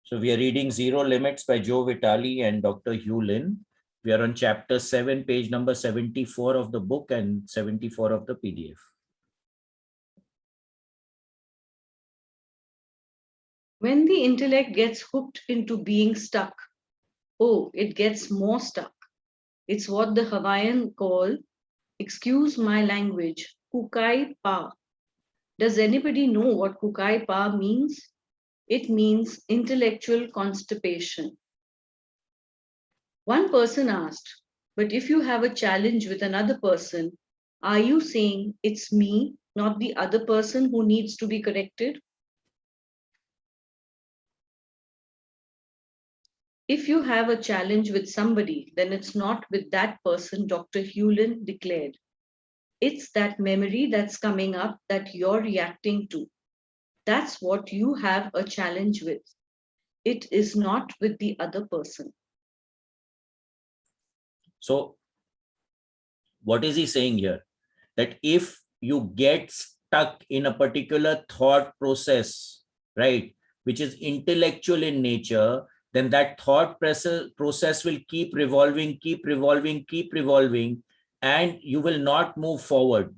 So we are reading Zero Limits by Joe Vitale and Dr. Hugh Lin. We are on chapter 7, page number 74 of the book and 74 of the PDF. When the intellect gets hooked into being stuck, oh, it gets more stuck. It's what the Hawaiian call, excuse my language, kukai pa. Does anybody know what kukai pa means? It means intellectual constipation. One person asked, but if you have a challenge with another person, are you saying it's me, not the other person who needs to be corrected? If you have a challenge with somebody, then it's not with that person, Dr. Hugh Lin declared. It's that memory that's coming up that you're reacting to. That's what you have a challenge with. It is not with the other person. So what is he saying here? That if you get stuck in a particular thought process, right, which is intellectual in nature, then that thought process will keep revolving, and you will not move forward.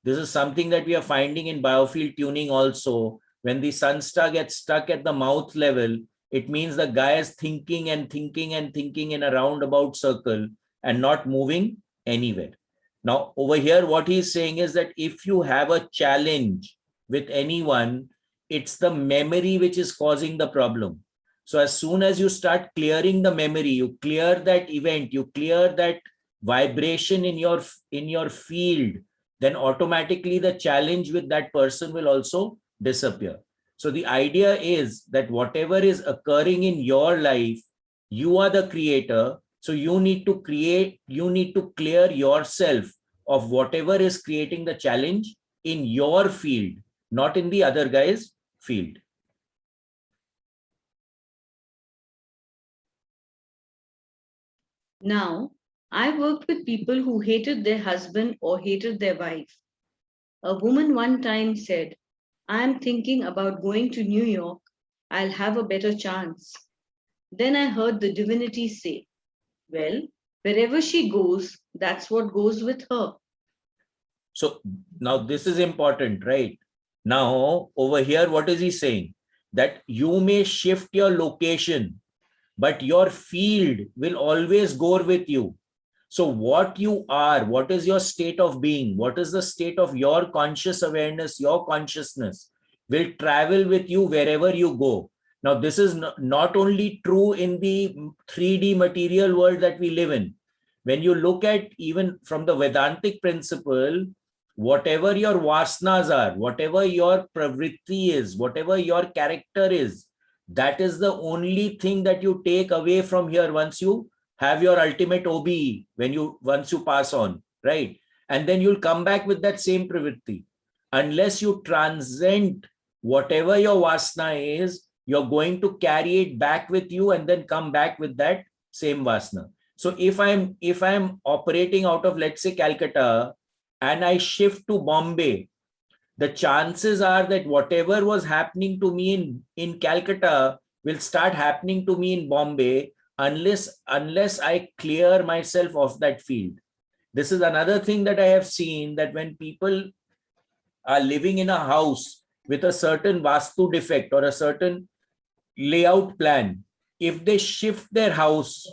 This is something that we are finding in biofield tuning also. When the sun star gets stuck at the mouth level, it means the guy is thinking in a roundabout circle and not moving anywhere. Now, over here, what he's saying is that if you have a challenge with anyone, it's the memory which is causing the problem. So as soon as you start clearing the memory, you clear that event, you clear that vibration in your field, then automatically the challenge with that person will also disappear. So the idea is that whatever is occurring in your life, you are the creator. So you need to clear yourself of whatever is creating the challenge in your field, not in the other guy's field. Now, I worked with people who hated their husband or hated their wife. A woman one time said, I'm thinking about going to New York. I'll have a better chance. Then I heard the divinity say, well, wherever she goes, that's what goes with her. So now this is important, right? Now over here, what is he saying? That you may shift your location, but your field will always go with you. So what you are, what is your state of being? What is the state of your conscious awareness, your consciousness will travel with you wherever you go. Now, this is not only true in the 3D material world that we live in. When you look at even from the Vedantic principle, whatever your vasanas are, whatever your pravritti is, whatever your character is, that is the only thing that you take away from here once you have your ultimate OBE, once you pass on, right? And then you'll come back with that same pravritti. Unless you transcend whatever your vasana is, you're going to carry it back with you and then come back with that same vasana. So if I'm operating out of, let's say, Calcutta, and I shift to Bombay, the chances are that whatever was happening to me in Calcutta will start happening to me in Bombay unless I clear myself of that field. This is another thing that I have seen, that when people are living in a house with a certain vastu defect or a certain layout plan, if they shift their house,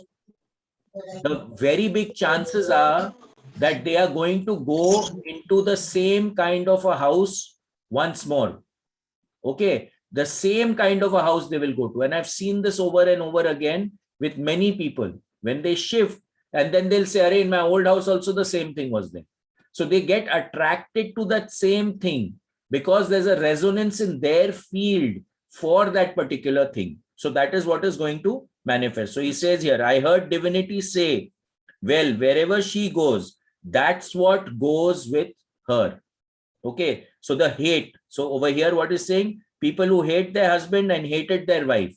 the very big chances are that they are going to go into the same kind of a house once more. Okay, the same kind of a house they will go to. And I've seen this over and over again with many people. When they shift, and then they'll say, Arey, in my old house also the same thing was there. So they get attracted to that same thing because there's a resonance in their field for that particular thing. So that is what is going to manifest. So he says here, I heard divinity say, well, wherever she goes, that's what goes with her. Okay, so the hate. So over here, what is saying? People who hate their husband and hated their wife.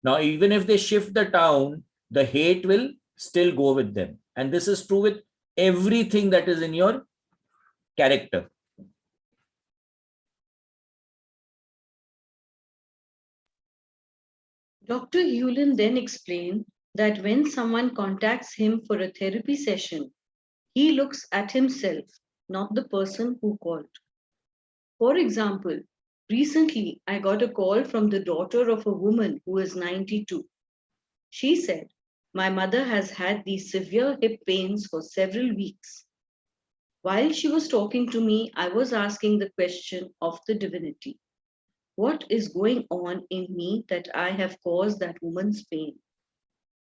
Now, even if they shift the town, the hate will still go with them. And this is true with everything that is in your character. Dr. Hewlin then explained that when someone contacts him for a therapy session, he looks at himself, not the person who called. For example, recently I got a call from the daughter of a woman who is 92. She said, "My mother has had these severe hip pains for several weeks." While she was talking to me, I was asking the question of the divinity: what is going on in me that I have caused that woman's pain?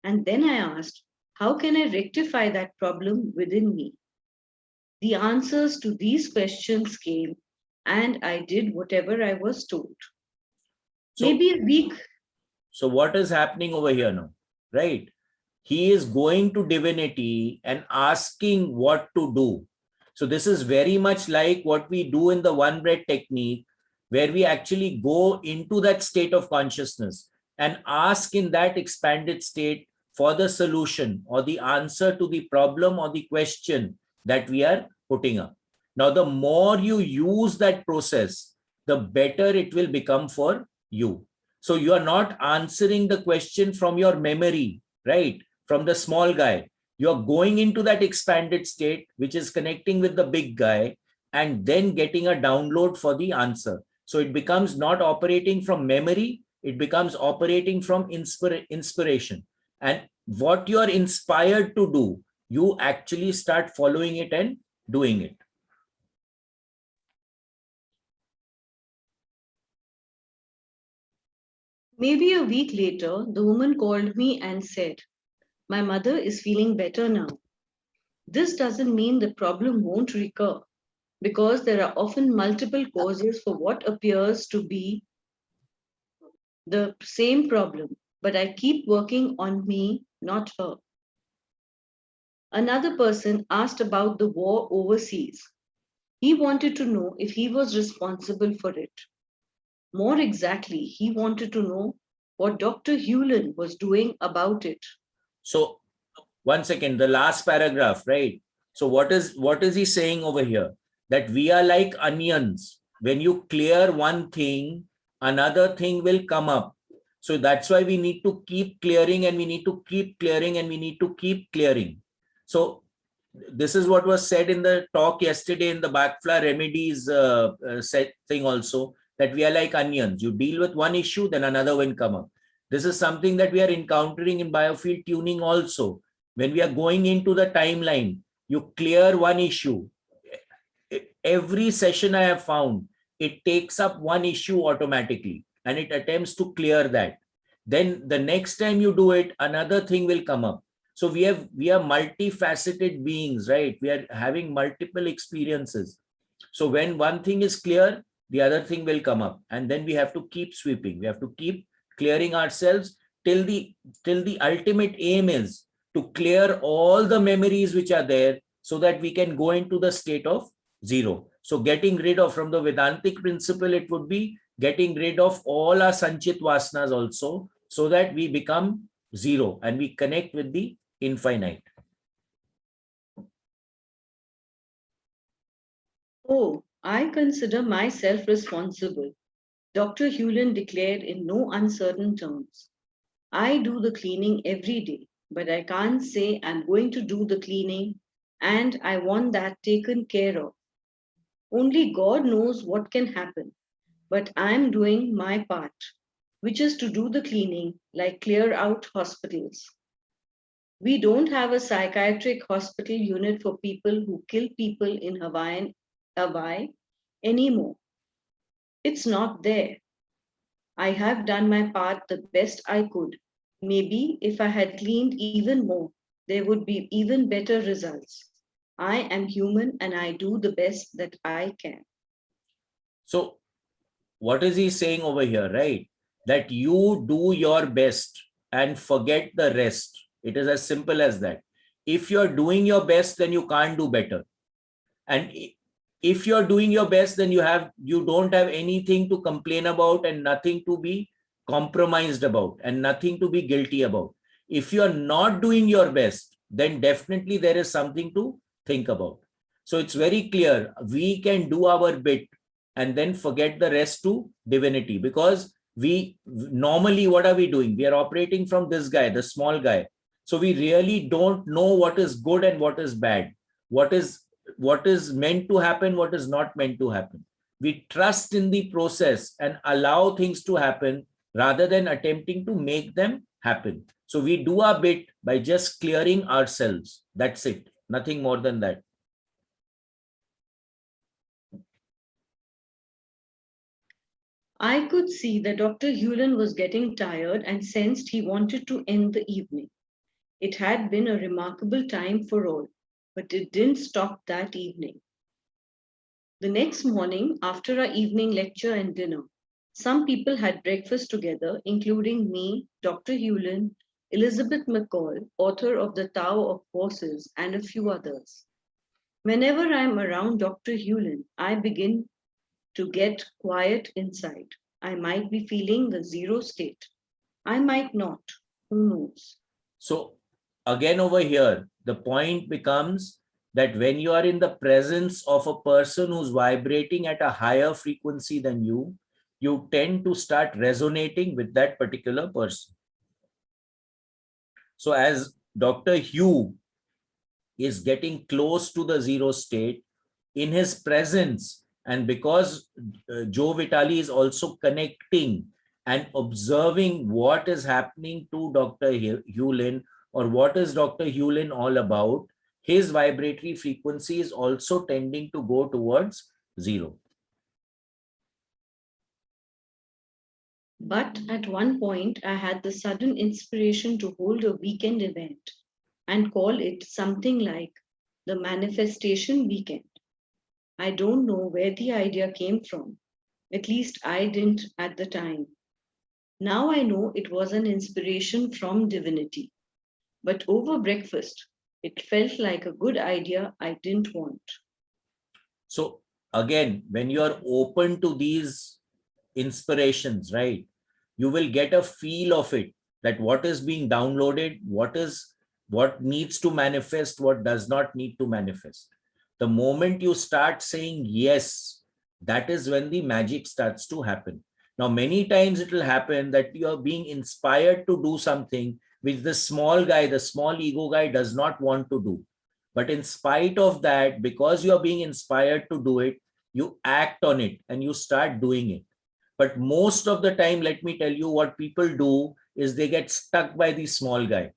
And then I asked, how can I rectify that problem within me? The answers to these questions came, and I did whatever I was told. So, Maybe a week. so what is happening over here now, right? He is going to divinity and asking what to do. So this is very much like what we do in the one breath technique, where we actually go into that state of consciousness and ask in that expanded state for the solution or the answer to the problem or the question that we are putting up. Now, the more you use that process, the better it will become for you. So you are not answering the question from your memory, right? From the small guy. You're going into that expanded state, which is connecting with the big guy, and then getting a download for the answer. So it becomes not operating from memory, it becomes operating from inspiration. And what you're inspired to do, you actually start following it and doing it. Maybe a week later, the woman called me and said, "My mother is feeling better now." This doesn't mean the problem won't recur, because there are often multiple causes for what appears to be the same problem, but I keep working on me, not her. Another person asked about the war overseas. He wanted to know if he was responsible for it. More exactly, he wanted to know what Dr. Hewlin was doing about it. So 1 second, the last paragraph, right? So what is he saying over here? That we are like onions. When you clear one thing, another thing will come up. So that's why we need to keep clearing, and we need to keep clearing, and we need to keep clearing. So this is what was said in the talk yesterday in the Backflow Remedies set thing also, that we are like onions. You deal with one issue, then another one come up. This is something that we are encountering in biofield tuning also. When we are going into the timeline, you clear one issue. Every session I have found, it takes up one issue automatically and it attempts to clear that. Then the next time you do it, another thing will come up. So we are multifaceted beings, right? We are having multiple experiences. So when one thing is clear, the other thing will come up, and then we have to keep sweeping. We have to keep clearing ourselves till the ultimate aim is to clear all the memories which are there, so that we can go into the state of zero. So getting rid of, from the Vedantic principle, it would be getting rid of all our Sanchit Vasanas also, so that we become zero and we connect with the infinite. Oh, I consider myself responsible, Dr. Hewlin declared in no uncertain terms. I do the cleaning every day, but I can't say I'm going to do the cleaning and I want that taken care of. Only God knows what can happen, but I'm doing my part, which is to do the cleaning, like clear out hospitals. We don't have a psychiatric hospital unit for people who kill people in Hawaii anymore. It's not there. I have done my part the best I could. Maybe if I had cleaned even more, there would be even better results. I am human and I do the best that I can. So what is he saying over here, right? That you do your best and forget the rest. It is as simple as that. If you're doing your best, then you can't do better. And if you're doing your best, then you don't have anything to complain about and nothing to be compromised about and nothing to be guilty about. If you're not doing your best, then definitely there is something to think about. So it's very clear, we can do our bit and then forget the rest to divinity, because we normally, what are we doing? We are operating from this guy, the small guy. So we really don't know what is good and what is bad, what is meant to happen, what is not meant to happen. We trust in the process and allow things to happen rather than attempting to make them happen. So we do our bit by just clearing ourselves. That's it. Nothing more than that. I could see that Dr. Hewlin was getting tired and sensed he wanted to end the evening. It had been a remarkable time for all, but it didn't stop that evening. The next morning, after our evening lecture and dinner, some people had breakfast together, including me, Dr. Hewlin, Elizabeth McCall, author of The Tao of Forces, and a few others. Whenever I'm around Dr. Hewlin, I begin to get quiet inside. I might be feeling the zero state. I might not. Who knows? So again, over here, the point becomes that when you are in the presence of a person who's vibrating at a higher frequency than you tend to start resonating with that particular person. So as Dr. Hugh is getting close to the zero state in his presence, and because Joe Vitale is also connecting and observing what is happening to Dr. Hewlin, or what is Dr. Hewlin all about, his vibratory frequency is also tending to go towards zero. But at one point, I had the sudden inspiration to hold a weekend event and call it something like the Manifestation Weekend. I don't know where the idea came from. At least I didn't at the time. Now I know it was an inspiration from divinity. But over breakfast, it felt like a good idea I didn't want. So again, when you are open to these inspirations, right, you will get a feel of it, that what is being downloaded, what needs to manifest, what does not need to manifest. The moment you start saying yes, that is when the magic starts to happen. Now, many times it will happen that you are being inspired to do something which the small guy, the small ego guy, does not want to do. But in spite of that, because you are being inspired to do it, you act on it and you start doing it. But most of the time, let me tell you, what people do is they get stuck by the small guy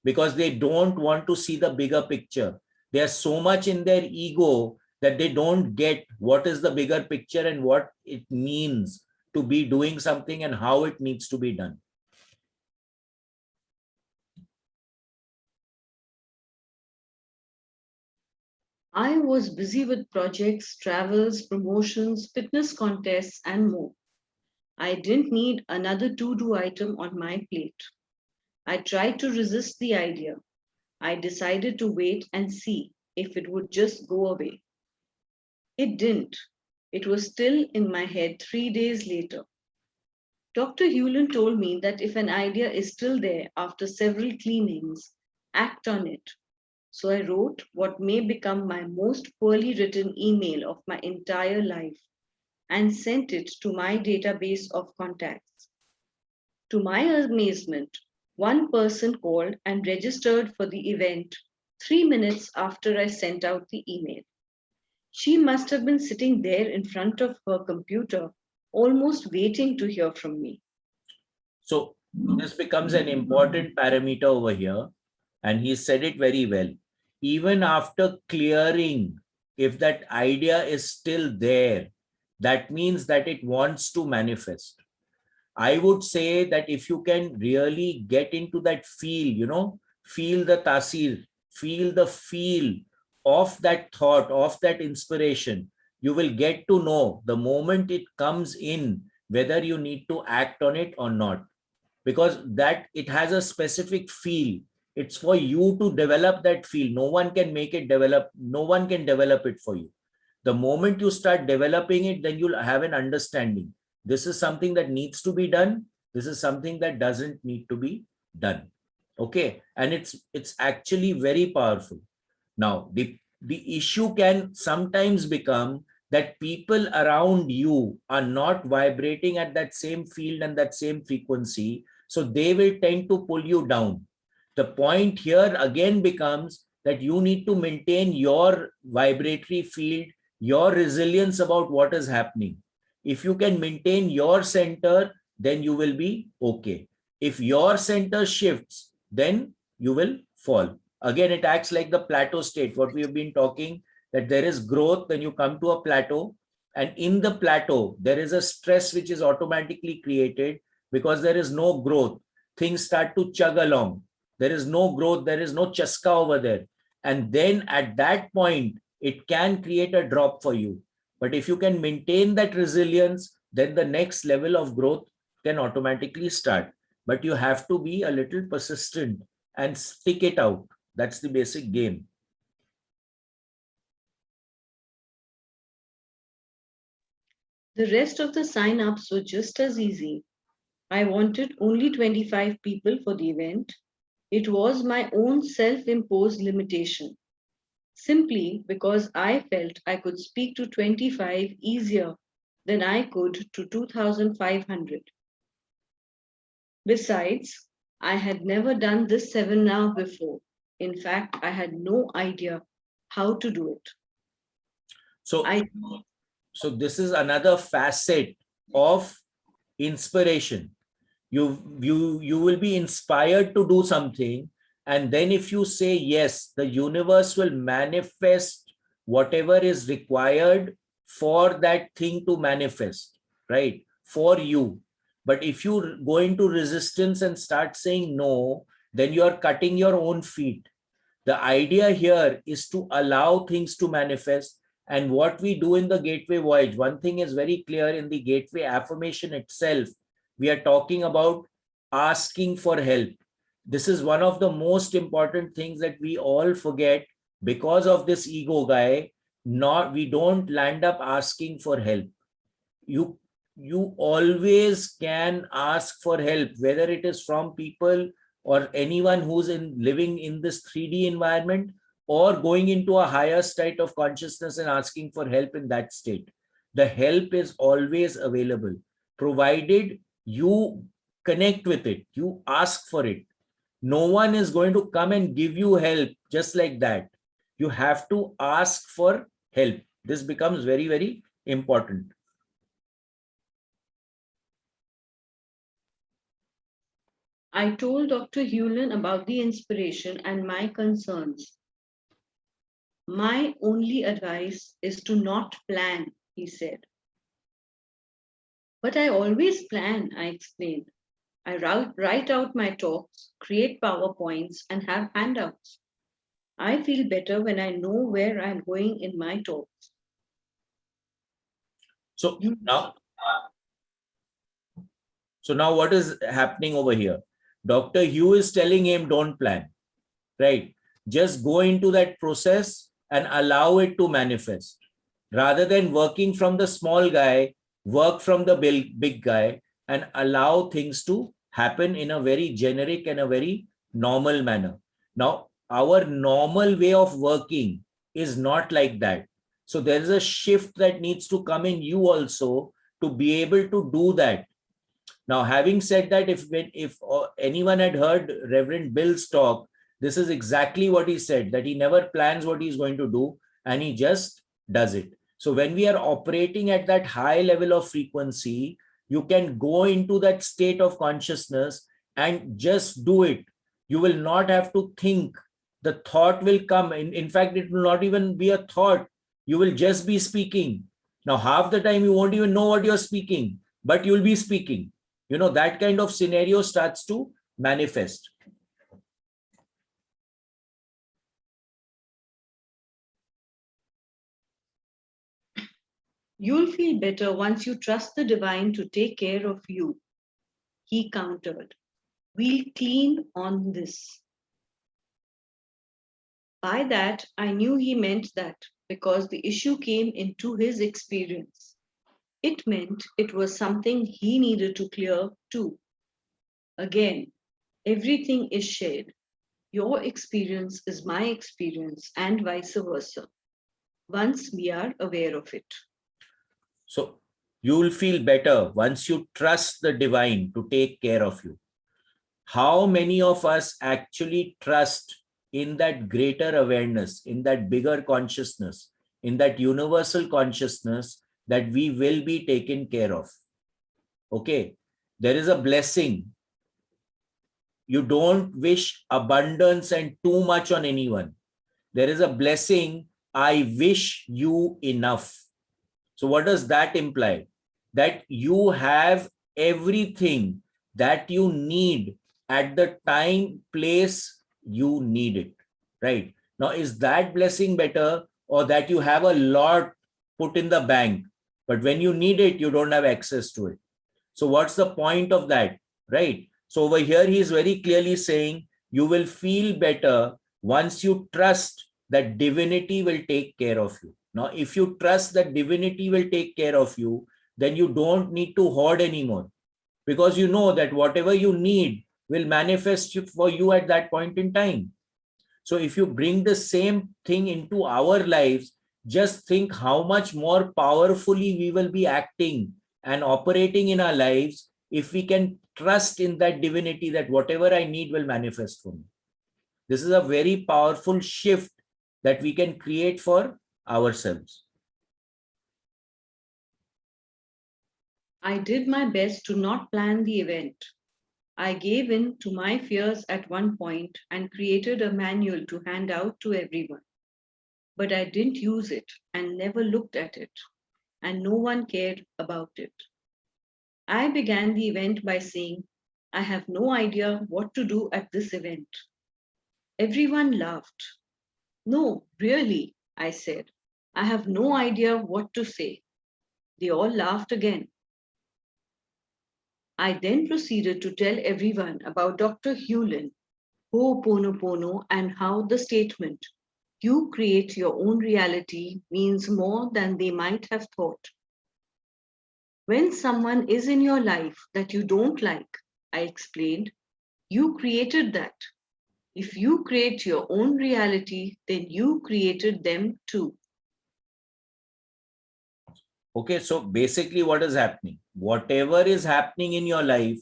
because they don't want to see the bigger picture. They are so much in their ego that they don't get what is the bigger picture and what it means to be doing something and how it needs to be done. I was busy with projects, travels, promotions, fitness contests, and more. I didn't need another to-do item on my plate. I tried to resist the idea. I decided to wait and see if it would just go away. It didn't. It was still in my head 3 days later. Dr. Hewlin told me that if an idea is still there after several cleanings, act on it. So I wrote what may become my most poorly written email of my entire life and sent it to my database of contacts. To my amazement, one person called and registered for the event 3 minutes after I sent out the email. She must have been sitting there in front of her computer, almost waiting to hear from me. So this becomes an important parameter over here. And he said it very well. Even after clearing, if that idea is still there, that means that it wants to manifest. I would say that if you can really get into that feel, feel the tasir, feel the feel of that thought, of that inspiration, you will get to know the moment it comes in, whether you need to act on it or not. Because that it has a specific feel. It's for you to develop that feel. No one can make it develop. No one can develop it for you. The moment you start developing it, then you'll have an understanding. This is something that needs to be done. This is something that doesn't need to be done. Okay. And it's actually very powerful. Now, the issue can sometimes become that people around you are not vibrating at that same field and that same frequency. So they will tend to pull you down. The point here again becomes that you need to maintain your vibratory field, your resilience about what is happening. If you can maintain your center, then you will be okay. If your center shifts, then you will fall. Again, it acts like the plateau state, what we have been talking, that there is growth, then you come to a plateau. And in the plateau, there is a stress which is automatically created because there is no growth. Things start to chug along. There is no growth, there is no chaska over there. And then at that point, it can create a drop for you. But if you can maintain that resilience, then the next level of growth can automatically start. But you have to be a little persistent and stick it out. That's the basic game. The rest of the sign-ups were just as easy. I wanted only 25 people for the event. It was my own self-imposed limitation, simply because I felt I could speak to 25 easier than I could to 2,500. Besides, I had never done this seminar before. In fact, I had no idea how to do it. So, I so this is another facet of inspiration. You will be inspired to do something, and then if you say yes, the universe will manifest whatever is required for that thing to manifest, right, for you. But if you go into resistance and start saying no, then you are cutting your own feet. The idea here is to allow things to manifest. And what we do in the gateway voyage, one thing is very clear: in the gateway affirmation itself, we are talking about asking for help. This is one of the most important things that we all forget because of this ego guy. Not, we don't land up asking for help. You always can ask for help, whether it is from people or anyone who's in living in this 3D environment, or going into a higher state of consciousness and asking for help in that state. The help is always available, provided you connect with it, you ask for it. No one is going to come and give you help just like that. You have to ask for help. This becomes very, very important. I told Dr. Hewlin about the inspiration and my concerns. My only advice is to not plan, he said. But I always plan, I explained. I write out my talks, create PowerPoints, and have handouts. I feel better when I know where I'm going in my talks. So now what is happening over here? Dr. Hugh is telling him, don't plan, right? Just go into that process and allow it to manifest. Rather than working from the small guy, work from the big guy and allow things to happen in a very generic and a very normal manner. Now, our normal way of working is not like that. So there is a shift that needs to come in you also to be able to do that. Now, having said that, if anyone had heard Reverend Bill's talk, this is exactly what he said, that he never plans what he's going to do and he just does it. So when we are operating at that high level of frequency, you can go into that state of consciousness and just do it. You will not have to think. The thought will come. In fact, it will not even be a thought. You will just be speaking. Now, half the time you won't even know what you're speaking, but you'll be speaking. You know, that kind of scenario starts to manifest. You'll feel better once you trust the divine to take care of you, he countered. We'll clean on this. By that, I knew he meant that because the issue came into his experience. It meant it was something he needed to clear too. Again, everything is shared. Your experience is my experience and vice versa, once we are aware of it. So you will feel better once you trust the divine to take care of you. How many of us actually trust in that greater awareness, in that bigger consciousness, in that universal consciousness that we will be taken care of? Okay, there is a blessing. You don't wish abundance and too much on anyone. There is a blessing. I wish you enough. So what does that imply? That you have everything that you need at the time, place you need it, right? Now, is that blessing better, or that you have a lot put in the bank, but when you need it, you don't have access to it? So what's the point of that, right? So over here, he is very clearly saying you will feel better once you trust that divinity will take care of you. Now, if you trust that divinity will take care of you, then you don't need to hoard anymore, because you know that whatever you need will manifest for you at that point in time. So if you bring the same thing into our lives, just think how much more powerfully we will be acting and operating in our lives if we can trust in that divinity that whatever I need will manifest for me. This is a very powerful shift that we can create for ourselves. I did my best to not plan the event. I gave in to my fears at one point and created a manual to hand out to everyone. But I didn't use it and never looked at it, and no one cared about it. I began the event by saying, I have no idea what to do at this event. Everyone laughed. No, really, I said. I have no idea what to say. They all laughed again. I then proceeded to tell everyone about Dr. Hewlin, Ho'oponopono, and how the statement, you create your own reality, means more than they might have thought. When someone is in your life that you don't like, I explained, you created that. If you create your own reality, then you created them too. Okay, so basically what is happening? Whatever is happening in your life,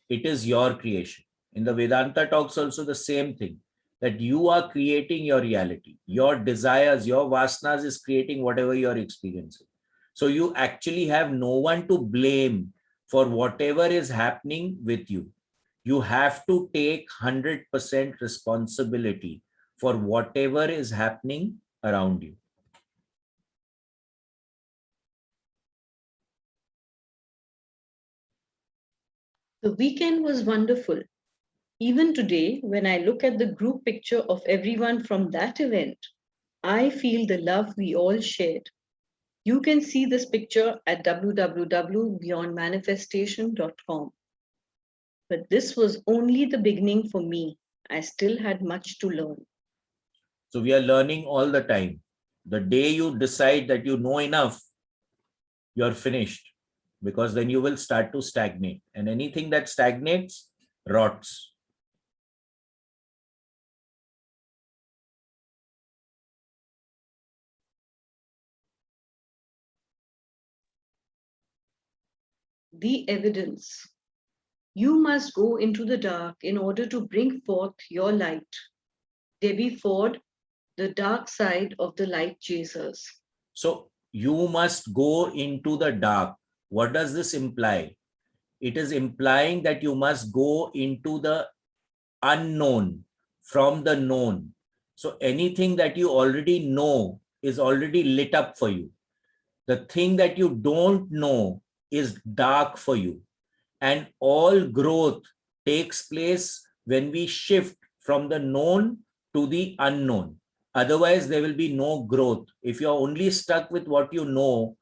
it is your creation. In the Vedanta talks also the same thing, that you are creating your reality. Your desires, your vasanas is creating whatever you're experiencing. So you actually have no one to blame for whatever is happening with you. You have to take 100% responsibility for whatever is happening around you. The weekend was wonderful. Even today, when I look at the group picture of everyone from that event, I feel the love we all shared. You can see this picture at www.beyondmanifestation.com. But this was only the beginning for me. I still had much to learn. So we are learning all the time. The day you decide that you know enough, you're finished, because then you will start to stagnate, and anything that stagnates rots. The evidence. You must go into the dark in order to bring forth your light. Debbie Ford, The Dark Side of the Light Chasers. So you must go into the dark. What does this imply? It is implying that you must go into the unknown from the known. So anything that you already know is already lit up for you. The thing that you don't know is dark for you. And all growth takes place when we shift from the known to the unknown. Otherwise, there will be no growth. If you're only stuck with what you know,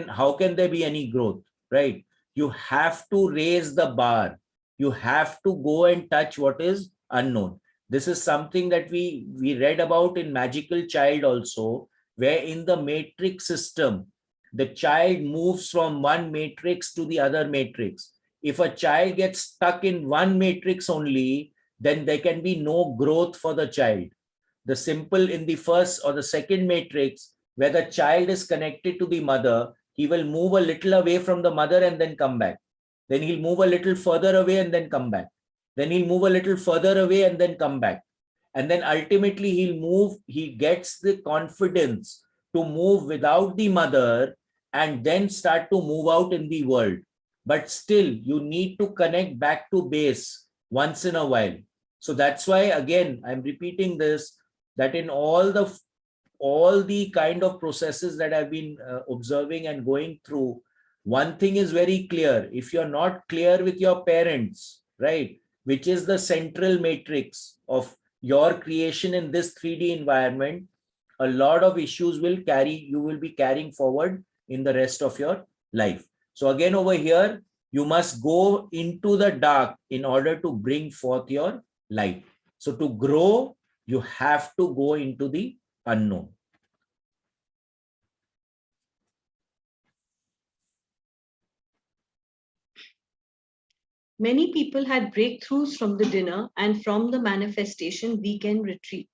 how can there be any growth, right? You have to raise the bar. You have to go and touch what is unknown. This is something that we read about in Magical Child also, where in the matrix system, the child moves from one matrix to the other matrix. If a child gets stuck in one matrix only, then there can be no growth for the child. The simple in the first or the second matrix, where the child is connected to the mother, He will move a little away from the mother and then come back. Then he'll move a little further away and then come back. Then he'll move a little further away and then come back. And then ultimately he gets the confidence to move without the mother and then start to move out in the world. But still, you need to connect back to base once in a while. So that's why, again, I'm repeating this, that in all the kind of processes that I've been observing and going through, one thing is very clear. If you're not clear with your parents, right, which is the central matrix of your creation in this 3D environment, a lot of issues you will be carrying forward in the rest of your life. So again, over here, you must go into the dark in order to bring forth your light. So to grow, you have to go into the unknown. Many people had breakthroughs from the dinner and from the manifestation weekend retreat.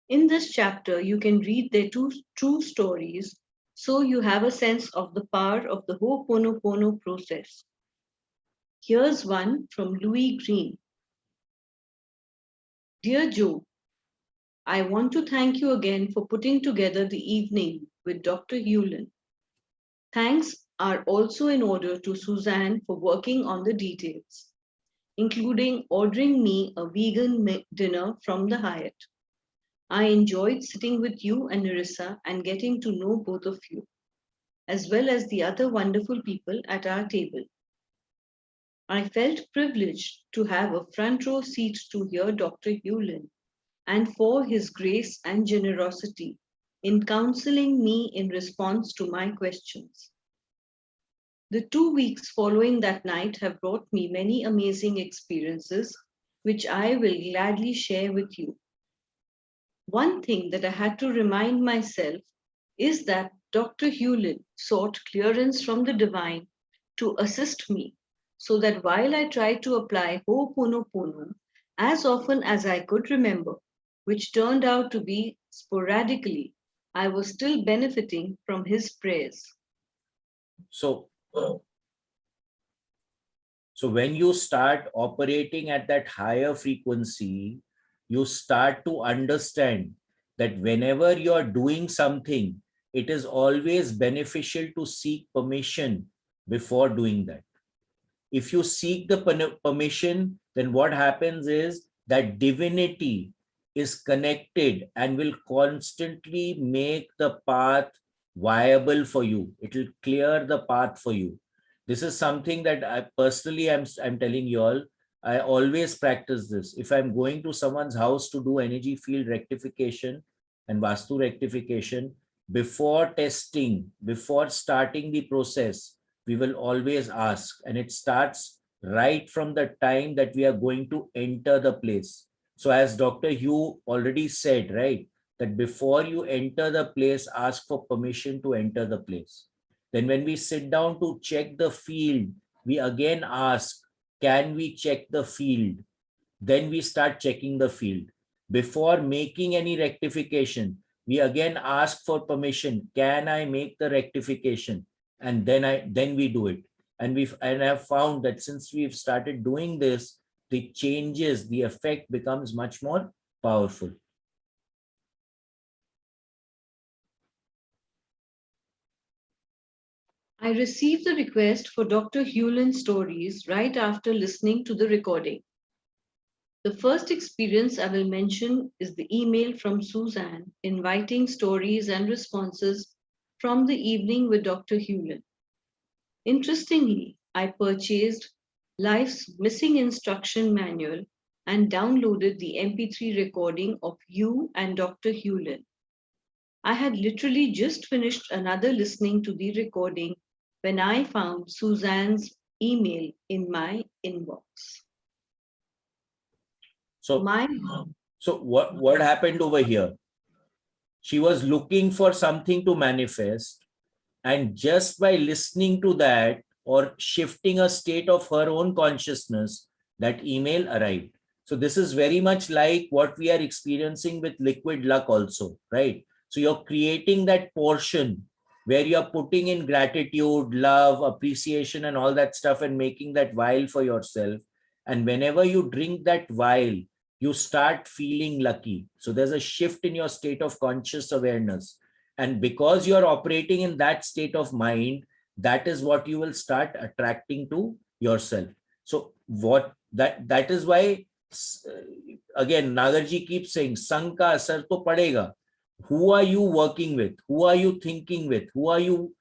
In this chapter, you can read their two true stories so you have a sense of the power of the Ho'oponopono process. Here's one from Louis Green. Dear Joe, I want to thank you again for putting together the evening with Dr. Hewlin. Thanks are also in order to Suzanne for working on the details, including ordering me a vegan dinner from the Hyatt. I enjoyed sitting with you and Nerissa and getting to know both of you, as well as the other wonderful people at our table. I felt privileged to have a front row seat to hear Dr. Hewlin and for his grace and generosity in counseling me in response to my questions. The 2 weeks following that night have brought me many amazing experiences, which I will gladly share with you. One thing that I had to remind myself is that Dr. Hewlin sought clearance from the divine to assist me, so that while I tried to apply Ho'oponopono as often as I could remember, which turned out to be sporadically, I was still benefiting from his prayers. So when you start operating at that higher frequency, you start to understand that whenever you're doing something, it is always beneficial to seek permission before doing that. If you seek the permission, then what happens is that divinity is connected and will constantly make the path viable for you. It will clear the path for you. This is something that I personally I'm telling you all. I always practice this. If I'm going to someone's house to do energy field rectification and Vastu rectification, before testing, before starting the process, we will always ask, and it starts right from the time that we are going to enter the place. So as Dr. Hugh already said, right, that before you enter the place, ask for permission to enter the place. Then when we sit down to check the field, we again ask, can we check the field? Then we start checking the field. Before making any rectification, we again ask for permission. Can I make the rectification? And then we do it. And I've found that since we've started doing this, the changes, the effect becomes much more powerful. I received the request for Dr. Hewlin's stories right after listening to the recording. The first experience I will mention is the email from Suzanne inviting stories and responses from the evening with Dr. Hewlin. Interestingly, I purchased Life's Missing Instruction Manual and downloaded the MP3 recording of you and Dr. Hewlin. I had literally just finished another listening to the recording when I found Suzanne's email in my inbox. So what happened over here? She was looking for something to manifest, and just by listening to that or shifting a state of her own consciousness, that email arrived. So this is very much like what we are experiencing with liquid luck also, right? So you're creating that portion where you're putting in gratitude, love, appreciation, and all that stuff and making that vial for yourself. And whenever you drink that vial, you start feeling lucky. So there's a shift in your state of conscious awareness. And because you're operating in that state of mind, that is what you will start attracting to yourself. So that is why, again, Nagarji keeps saying, "Sang ka asar to padega." Who are you working with? Who are you thinking with? Who are you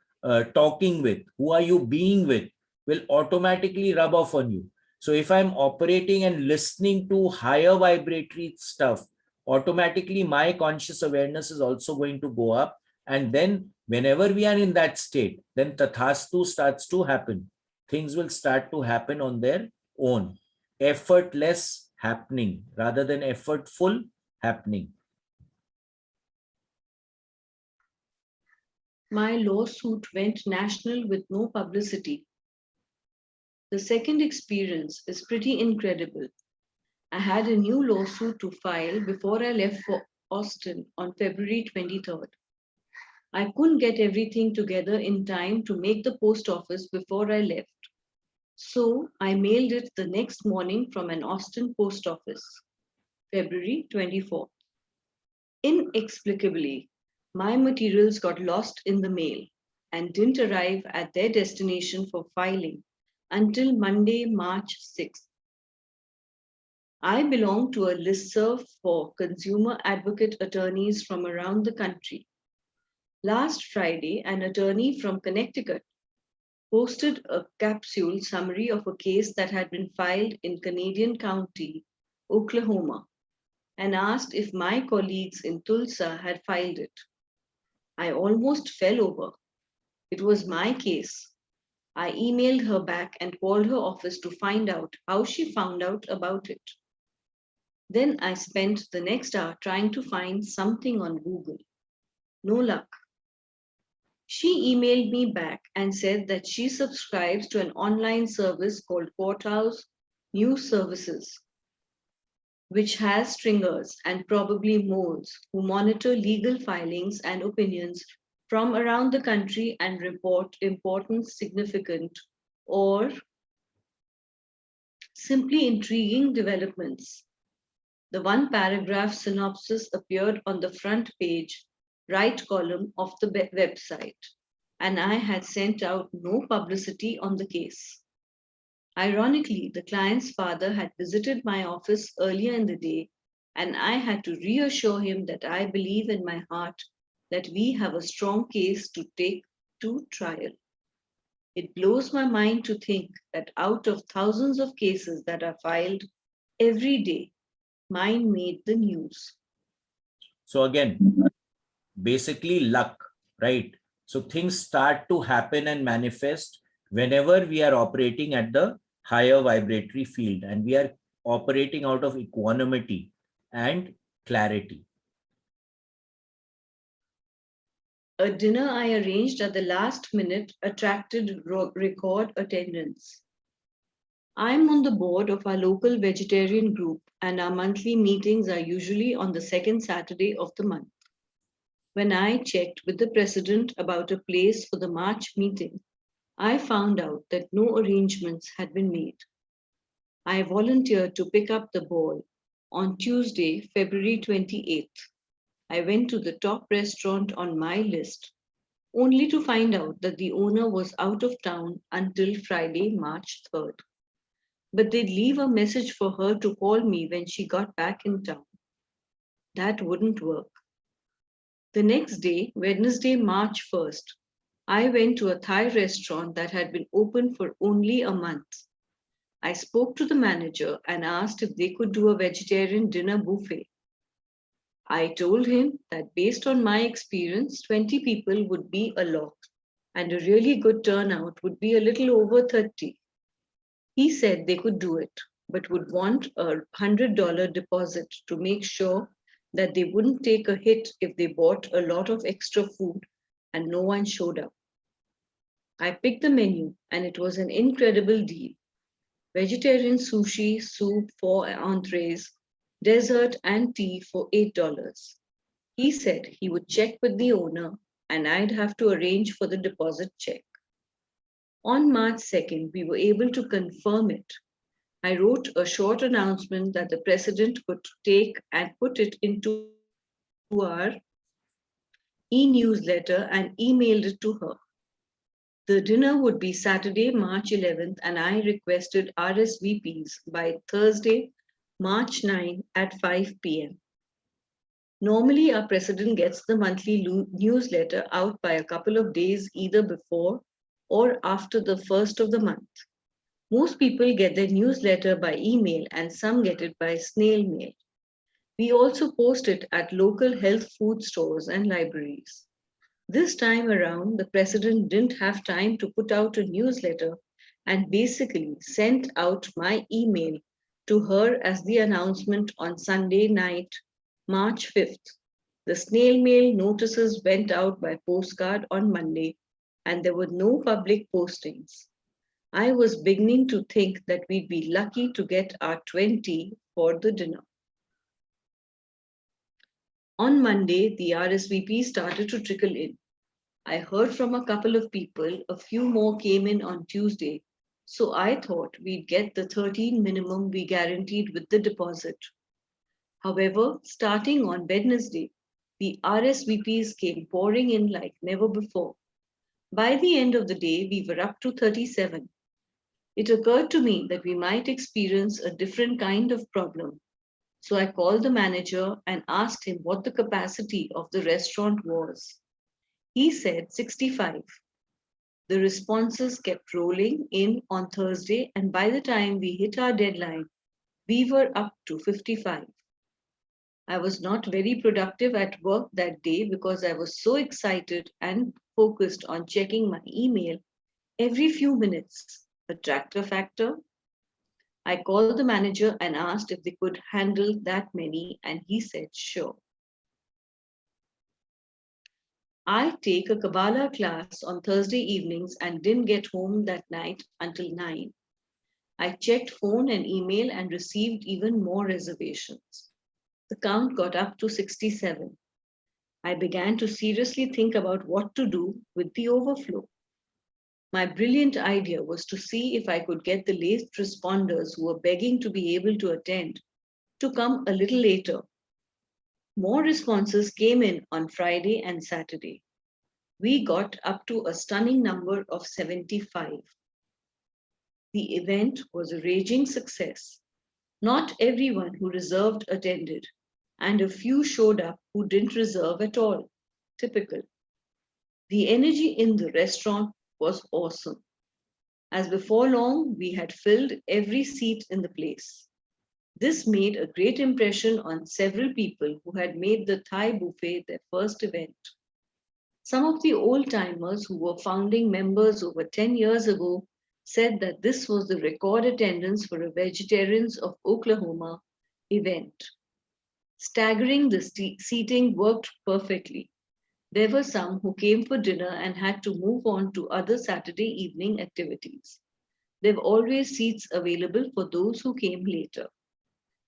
talking with? Who are you being with? Will automatically rub off on you. So if I'm operating and listening to higher vibratory stuff, automatically my conscious awareness is also going to go up. And then whenever we are in that state, then tathastu starts to happen. Things will start to happen on their own. Effortless happening rather than effortful happening. My lawsuit went national with no publicity. The second experience is pretty incredible. I had a new lawsuit to file before I left for Austin on February 23rd. I couldn't get everything together in time to make the post office before I left. So I mailed it the next morning from an Austin post office, February 24th. Inexplicably, my materials got lost in the mail and didn't arrive at their destination for filing until Monday, March 6th. I belong to a listserv for consumer advocate attorneys from around the country. Last Friday, an attorney from Connecticut posted a capsule summary of a case that had been filed in Canadian County, Oklahoma, and asked if my colleagues in Tulsa had filed it. I almost fell over. It was my case. I emailed her back and called her office to find out how she found out about it. Then I spent the next hour trying to find something on Google. No luck. She emailed me back and said that she subscribes to an online service called Courthouse News Services, which has stringers and probably moles who monitor legal filings and opinions from around the country and report important, significant, or simply intriguing developments. The one paragraph synopsis appeared on the front page, right column of the website, and I had sent out no publicity on the case. Ironically, the client's father had visited my office earlier in the day, and I had to reassure him that I believe in my heart that we have a strong case to take to trial. It blows my mind to think that out of thousands of cases that are filed every day, mine made the news. So again, basically luck, right? So things start to happen and manifest whenever we are operating at the higher vibratory field and we are operating out of equanimity and clarity. A dinner I arranged at the last minute attracted record attendance. I'm on the board of our local vegetarian group, and our monthly meetings are usually on the second Saturday of the month. When I checked with the president about a place for the March meeting, I found out that no arrangements had been made. I volunteered to pick up the ball on Tuesday, February 28th. I went to the top restaurant on my list, only to find out that the owner was out of town until Friday, March 3rd. But they'd leave a message for her to call me when she got back in town. That wouldn't work. The next day, Wednesday, March 1st, I went to a Thai restaurant that had been open for only a month. I spoke to the manager and asked if they could do a vegetarian dinner buffet. I told him that based on my experience, 20 people would be a lot, and a really good turnout would be a little over 30. He said they could do it, but would want a $100 deposit to make sure that they wouldn't take a hit if they bought a lot of extra food and no one showed up. I picked the menu, and it was an incredible deal. Vegetarian sushi, soup, 4 entrees, dessert, and tea for $8. He said he would check with the owner and I'd have to arrange for the deposit check. On March 2nd, we were able to confirm it. I wrote a short announcement that the president could take and put it into our e-newsletter and emailed it to her. The dinner would be Saturday, March 11th, and I requested RSVPs by Thursday, March 9 at 5 p.m. Normally, our president gets the monthly newsletter out by a couple of days either before or after the first of the month. Most people get their newsletter by email and some get it by snail mail. We also post it at local health food stores and libraries. This time around, the president didn't have time to put out a newsletter and basically sent out my email to her as the announcement on Sunday night, March 5th. The snail mail notices went out by postcard on Monday, and there were no public postings. I was beginning to think that we'd be lucky to get our 20 for the dinner. On Monday, the RSVP started to trickle in. I heard from a couple of people, a few more came in on Tuesday, so I thought we'd get the 13 minimum we guaranteed with the deposit. However, starting on Wednesday, the RSVPs came pouring in like never before. By the end of the day, we were up to 37. It occurred to me that we might experience a different kind of problem. So I called the manager and asked him what the capacity of the restaurant was. He said 65. The responses kept rolling in on Thursday, and by the time we hit our deadline, we were up to 55. I was not very productive at work that day because I was so excited and focused on checking my email every few minutes. Attractor factor? I called the manager and asked if they could handle that many, and he said sure. I take a Kabbalah class on Thursday evenings and didn't get home that night until 9. I checked phone and email and received even more reservations. The count got up to 67. I began to seriously think about what to do with the overflow. My brilliant idea was to see if I could get the late responders who were begging to be able to attend to come a little later. More responses came in on Friday and Saturday. We got up to a stunning number of 75. The event was a raging success. Not everyone who reserved attended, and a few showed up who didn't reserve at all. Typical. The energy in the restaurant was awesome. As before long, we had filled every seat in the place. This made a great impression on several people who had made the Thai buffet their first event. Some of the old-timers who were founding members over 10 years ago said that this was the record attendance for a Vegetarians of Oklahoma event. Staggering, the seating worked perfectly. There were some who came for dinner and had to move on to other Saturday evening activities. There were always seats available for those who came later.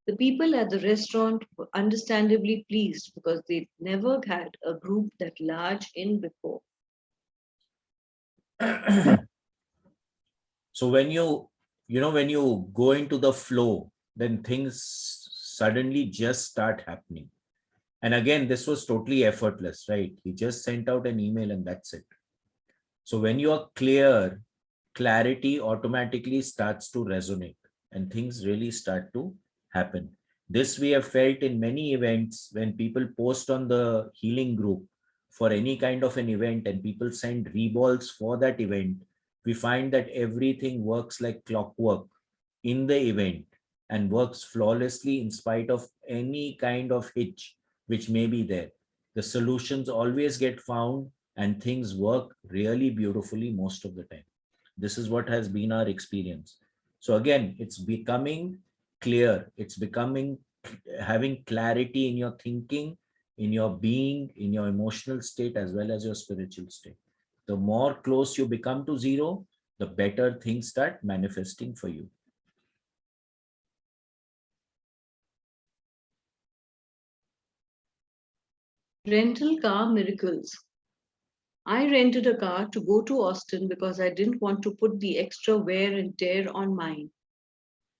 The people at the restaurant were understandably pleased because they'd never had a group that large in before. So when when you go into the flow, then things suddenly just start happening. And again, this was totally effortless, right? He just sent out an email and that's it. So when you are clear, clarity automatically starts to resonate and things really start to happen. This we have felt in many events when people post on the healing group for any kind of an event and people send reballs for that event. We find that everything works like clockwork in the event and works flawlessly in spite of any kind of hitch which may be there. The solutions always get found and things work really beautifully most of the time. This is what has been our experience. So again, it's becoming clear. It's becoming having clarity in your thinking, in your being, in your emotional state, as well as your spiritual state. The more close you become to zero, the better things start manifesting for you. Rental car miracles. I rented a car to go to Austin because I didn't want to put the extra wear and tear on mine.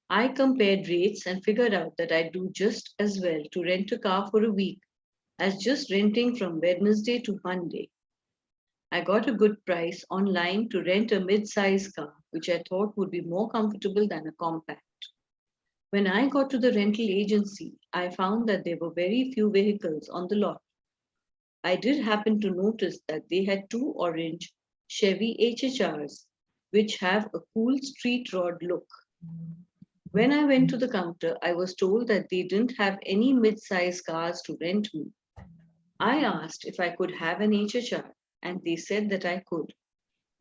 I compared rates and figured out that I'd do just as well to rent a car for a week as just renting from Wednesday to Monday. I got a good price online to rent a mid-size car, which I thought would be more comfortable than a compact. When I got to the rental agency, I found that there were very few vehicles on the lot. I did happen to notice that they had two orange Chevy HHRs, which have a cool street rod look. When I went to the counter, I was told that they didn't have any mid-size cars to rent me. I asked if I could have an HHR, and they said that I could,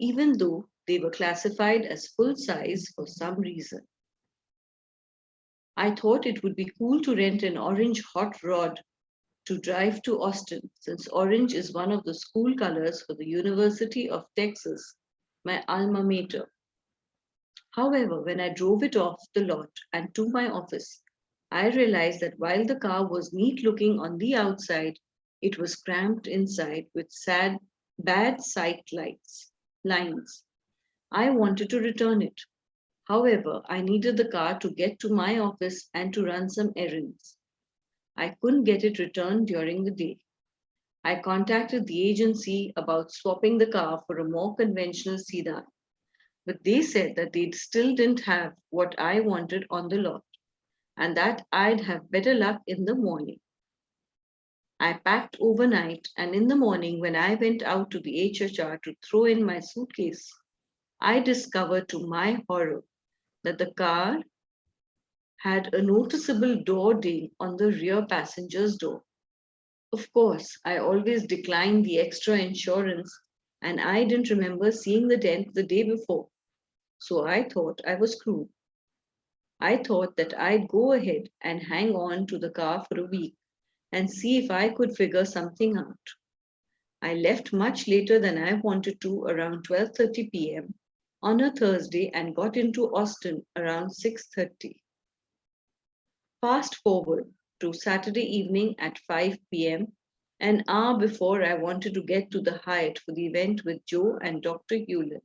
even though they were classified as full size for some reason. I thought it would be cool to rent an orange hot rod to drive to Austin, since orange is one of the school colors for the University of Texas, my alma mater. However, when I drove it off the lot and to my office, I realized that while the car was neat looking on the outside, it was cramped inside with bad sight lines. I wanted to return it. However, I needed the car to get to my office and to run some errands. I couldn't get it returned during the day. I contacted the agency about swapping the car for a more conventional sedan, but they said that they still didn't have what I wanted on the lot and that I'd have better luck in the morning. I packed overnight, and in the morning, when I went out to the HHR to throw in my suitcase, I discovered to my horror that the car had a noticeable door ding on the rear passenger's door. Of course, I always declined the extra insurance, and I didn't remember seeing the dent the day before, so I thought I was screwed. I thought that I'd go ahead and hang on to the car for a week and see if I could figure something out. I left much later than I wanted to, around 12:30 p.m. on a Thursday, and got into Austin around 6:30. Fast forward to Saturday evening at 5 p.m., an hour before I wanted to get to the Hyatt for the event with Joe and Dr. Hewlin.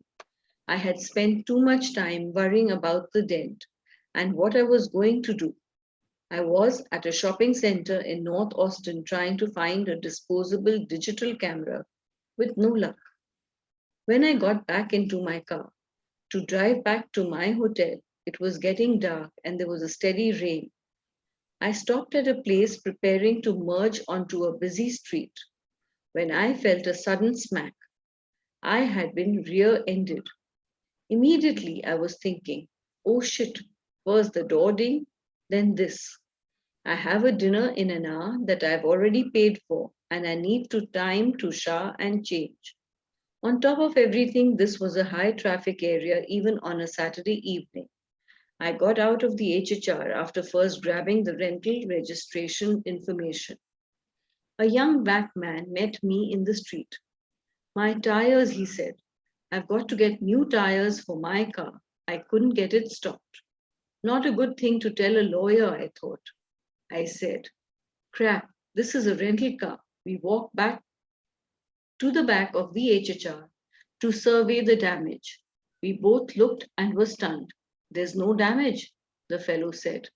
I had spent too much time worrying about the dent and what I was going to do. I was at a shopping center in North Austin trying to find a disposable digital camera with no luck. When I got back into my car to drive back to my hotel, it was getting dark and there was a steady rain. I stopped at a place preparing to merge onto a busy street when I felt a sudden smack. I had been rear ended. Immediately, I was thinking, oh shit, first the door ding, then this. I have a dinner in an hour that I've already paid for, and I need to time to shower and change. On top of everything, this was a high traffic area even on a Saturday evening. I got out of the HHR after first grabbing the rental registration information. A young black man met me in the street. My tires, he said. I've got to get new tires for my car. I couldn't get it stopped. Not a good thing to tell a lawyer, I thought. I said, crap, this is a rental car. We walked back to the back of the HHR to survey the damage. We both looked and were stunned. There's no damage, the fellow said.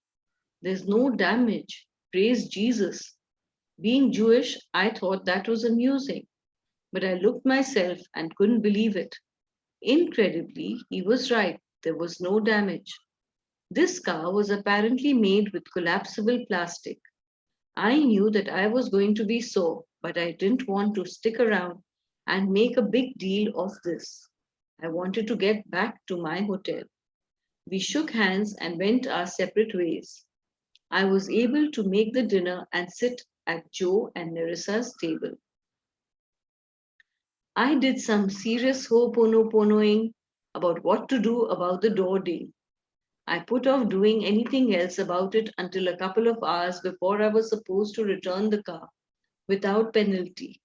There's no damage. Praise Jesus. Being Jewish, I thought that was amusing, but I looked myself and couldn't believe it. Incredibly, he was right. There was no damage. This car was apparently made with collapsible plastic. I knew that I was going to be sore, but I didn't want to stick around and make a big deal of this. I wanted to get back to my hotel. We shook hands and went our separate ways. I was able to make the dinner and sit at Joe and Nerissa's table. I did some serious ho'oponoponoing about what to do about the door ding. I put off doing anything else about it until a couple of hours before I was supposed to return the car without penalty.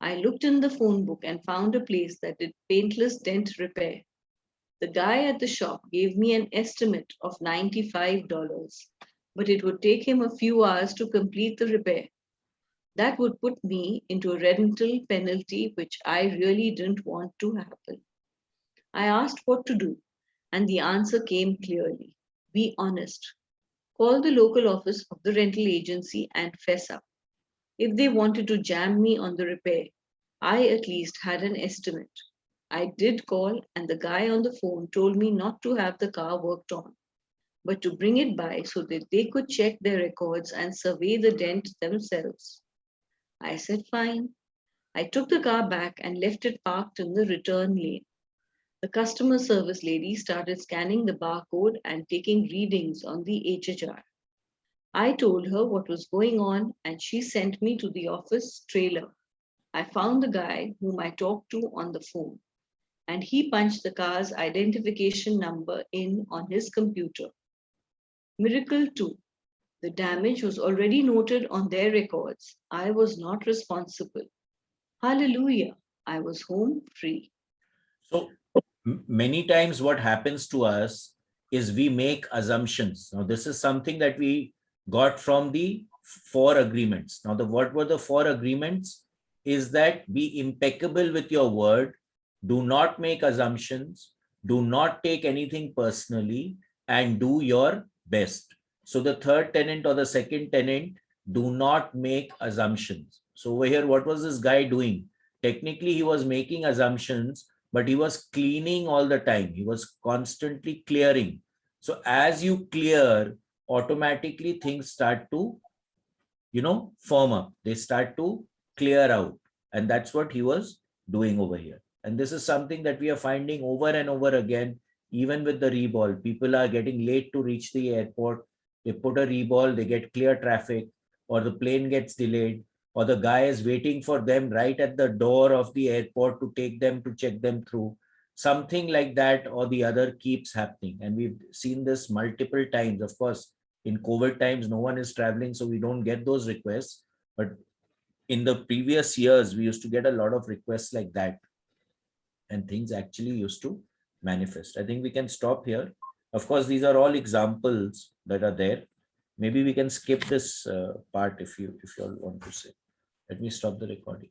I looked in the phone book and found a place that did paintless dent repair. The guy at the shop gave me an estimate of $95, but it would take him a few hours to complete the repair. That would put me into a rental penalty, which I really didn't want to happen. I asked what to do, and the answer came clearly: be honest. Call the local office of the rental agency and fess up. If they wanted to jam me on the repair, I at least had an estimate. I did call, and the guy on the phone told me not to have the car worked on, but to bring it by so that they could check their records and survey the dent themselves. I said fine. I took the car back and left it parked in the return lane. The customer service lady started scanning the barcode and taking readings on the HHR. I told her what was going on, and she sent me to the office trailer. I found the guy whom I talked to on the phone, and he punched the car's identification number in on his computer. Miracle 2. The damage was already noted on their records. I was not responsible. Hallelujah. I was home free. So many times what happens to us is we make assumptions. Now, this is something that we got from the four agreements. Now, what were the four agreements? Is that be impeccable with your word, do not make assumptions, do not take anything personally, and do your best. So the third tenant or the second tenant, do not make assumptions. So over here, what was this guy doing? Technically, he was making assumptions, but he was cleaning all the time. He was constantly clearing. So as you clear, automatically things start to, firm up. They start to clear out. And that's what he was doing over here. And this is something that we are finding over and over again, even with the reball. People are getting late to reach the airport. They put a reball, they get clear traffic, or the plane gets delayed, or the guy is waiting for them right at the door of the airport to take them to check them through. Something like that or the other keeps happening. And we've seen this multiple times. Of course, in COVID times, no one is traveling, so we don't get those requests. But in the previous years, we used to get a lot of requests like that, and things actually used to manifest. I think we can stop here. Of course, these are all examples that are there. Maybe we can skip this part if you all want to say. Let me stop the recording.